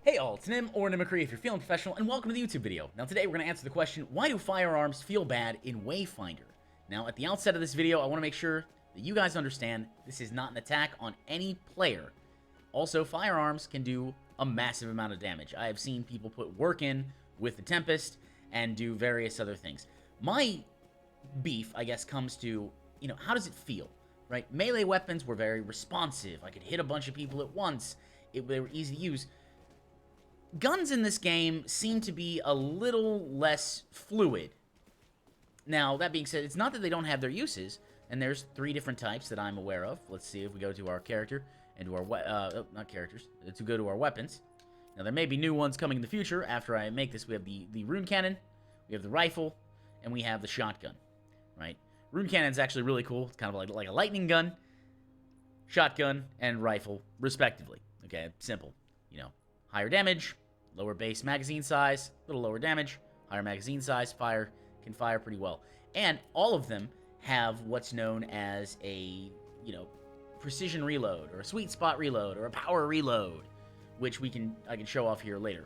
Hey all, it's Nim, or Nimicry if you're feeling professional, and welcome to the YouTube video. Now today we're going to answer the question, why do firearms feel bad in Wayfinder? Now at the outset of this video, I want to make sure that you guys understand this is not an attack on any player. Also, firearms can do a massive amount of damage. I have seen people put work in with the Tempest and do various other things. My beef, I guess, comes to, how does it feel, right? Melee weapons were very responsive. I could hit a bunch of people at once. They were easy to use. Guns in this game seem to be a little less fluid. Now, that being said, it's not that they don't have their uses, and there's 3 different types that I'm aware of. Let's see if we go to our character, and to our, not characters, to go to our weapons. Now, there may be new ones coming in the future. After I make this, we have the rune cannon, we have the rifle, and we have the shotgun, right? Rune cannon's actually really cool. It's kind of like a lightning gun, shotgun, and rifle, respectively. Okay, simple, higher damage, lower base magazine size, a little lower damage, higher magazine size, can fire pretty well. And all of them have what's known as a, precision reload, or a sweet spot reload, or a power reload, which I can show off here later.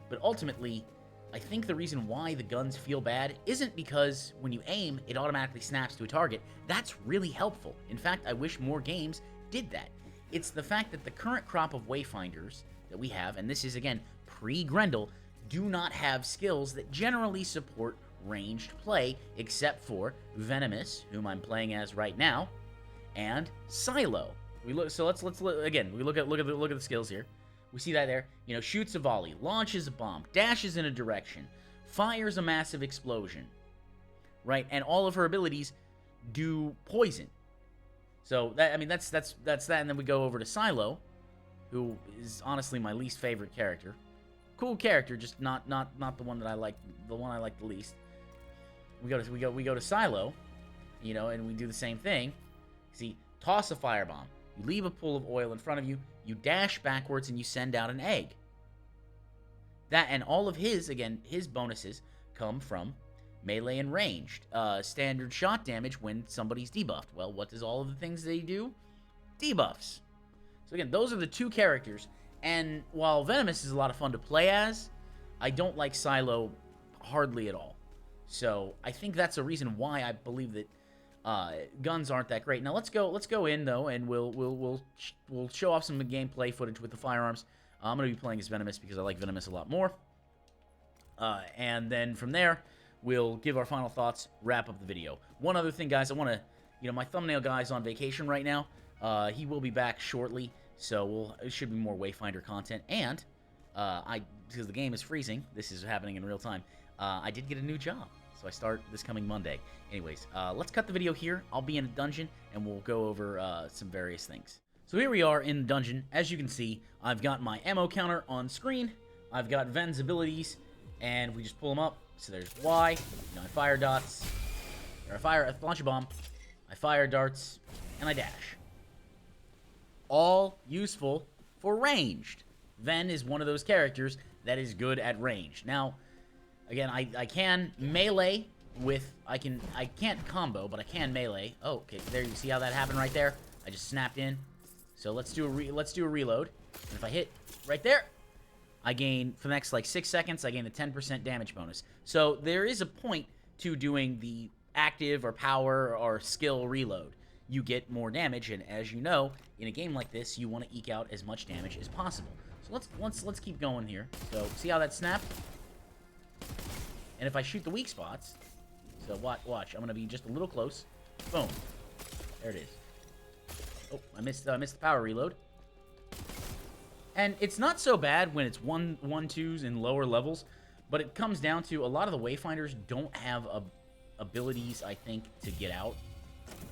But ultimately, I think the reason why the guns feel bad isn't because when you aim, it automatically snaps to a target. That's really helpful. In fact, I wish more games did that. It's the fact that the current crop of Wayfinders that we have, and this is, again, pre-Grendel, do not have skills that generally support ranged play, except for Venomous, whom I'm playing as right now, and Silo. Let's look again. We look at the skills here. We see that there. Shoots a volley, launches a bomb, dashes in a direction, fires a massive explosion, right? And all of her abilities do poison. So that's that. And then we go over to Silo, who is honestly my least favorite character. Cool character, just not the one that I like. The one I like the least. We go to Silo, and we do the same thing. See, toss a firebomb. You leave a pool of oil in front of you. You dash backwards and you send out an egg. That and all of his bonuses come from melee and ranged. Standard shot damage when somebody's debuffed. Well, what does all of the things they do? Debuffs. So again, those are the 2 characters, and while Venomous is a lot of fun to play as, I don't like Silo hardly at all. So I think that's a reason why I believe that guns aren't that great. Now let's go in though, and we'll show off some gameplay footage with the firearms. I'm gonna be playing as Venomous because I like Venomous a lot more. And then from there, we'll give our final thoughts, wrap up the video. One other thing, guys, I want to, my thumbnail guy's on vacation right now. He will be back shortly, so it should be more Wayfinder content. And because the game is freezing, this is happening in real time. I did get a new job, so I start this coming Monday. Anyways, let's cut the video here. I'll be in a dungeon, and we'll go over some various things. So here we are in the dungeon. As you can see, I've got my ammo counter on screen. I've got Ven's abilities, and we just pull them up. So there's Y. I fire dots, or I launch a bomb. I fire darts, and I dash. All useful for ranged. Ven is one of those characters that is good at range. Now, again, I can melee with, I can't combo, but I can melee. Oh, okay, there you see how that happened right there? I just snapped in. So let's do a reload. And if I hit right there, I gain, for the next like 6 seconds, I gain a 10% damage bonus. So there is a point to doing the active or power or skill reload. You get more damage, and as you know, in a game like this, you want to eke out as much damage as possible. So let's keep going here. So see how that snapped? And if I shoot the weak spots, so watch, I'm gonna be just a little close. Boom, there it is. Oh, I missed the power reload. And it's not so bad when it's 1-2s in lower levels, but it comes down to a lot of the Wayfinders don't have abilities, I think, to get out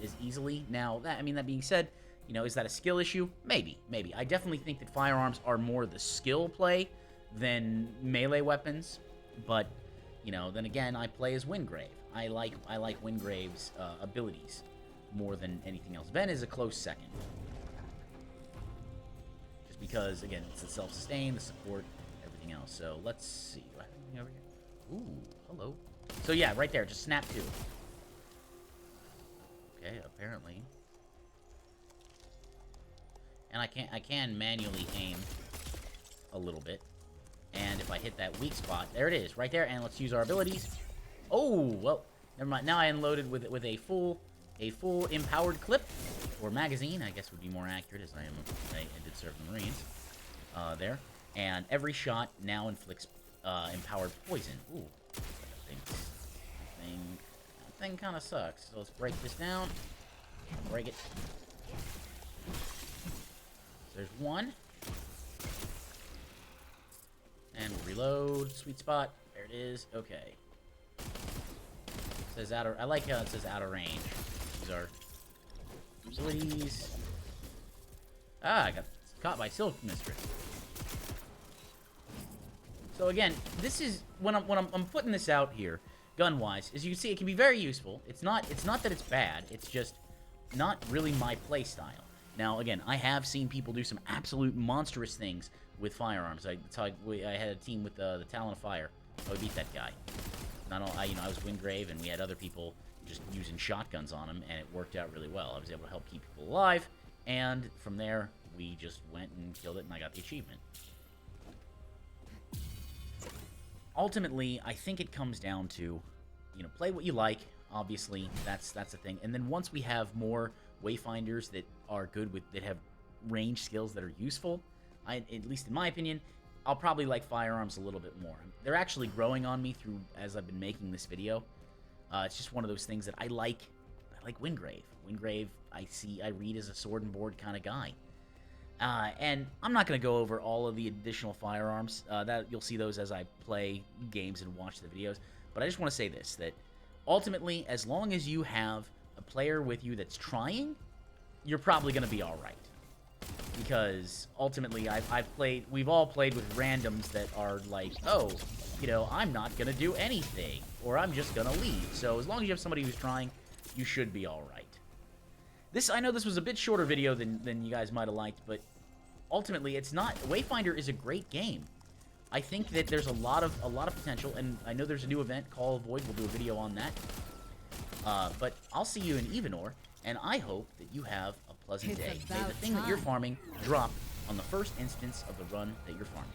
as easily. Now, that being said, is that a skill issue? Maybe. I definitely think that firearms are more the skill play than melee weapons, but, then again, I play as Wingrave. I like Wingrave's abilities more than anything else. Ven is a close second. Just because, again, it's the self-sustain, the support, everything else. So, let's see. Do I have anything over here? Ooh, hello. So, yeah, right there, just snap 2. Okay, apparently. And I can manually aim a little bit. if I hit that weak spot. There it is, right there, and let's use our abilities. Oh, well, never mind. Now I unloaded with a full empowered clip, or magazine, I guess would be more accurate, as I did serve the Marines. There. And every shot now inflicts empowered poison. Ooh, that thing kind of sucks. So let's break this down. Break it. There's one. And we'll reload. Sweet spot. There it is. Okay. It says outer. I like how it says out of range. These are abilities. Ah, I got caught by Silk Mistress. So again, this is when I'm putting this out here, gun-wise. As you can see, it can be very useful. It's not that it's bad. It's just not really my play style. Now, again, I have seen people do some absolute monstrous things with firearms. I had a team with the Talon of Fire. So I beat that guy. Not all, I was Wingrave, and we had other people just using shotguns on him, and it worked out really well. I was able to help keep people alive, and from there, we just went and killed it, and I got the achievement. Ultimately, I think it comes down to, play what you like. Obviously, that's the thing. And then once we have more Wayfinders that are good that have range skills that are useful, at least in my opinion, I'll probably like firearms a little bit more. They're actually growing on me as I've been making this video. It's just one of those things that I like. I like Wingrave. Wingrave, I read as a sword and board kind of guy. And I'm not going to go over all of the additional firearms. That you'll see those as I play games and watch the videos. But I just want to say this, that ultimately, as long as you have a player with you that's trying, you're probably going to be all right. Because ultimately, we've all played with randoms that are like, oh, I'm not going to do anything, or I'm just going to leave. So as long as you have somebody who's trying, you should be all right. I know this was a bit shorter video than you guys might have liked, but ultimately, it's not. Wayfinder is a great game. I think that there's a lot of potential, and I know there's a new event, Call of Void. We'll do a video on that. But I'll see you in Evenor, and I hope that you have a pleasant day. May the thing that you're farming drop on the first instance of the run that you're farming.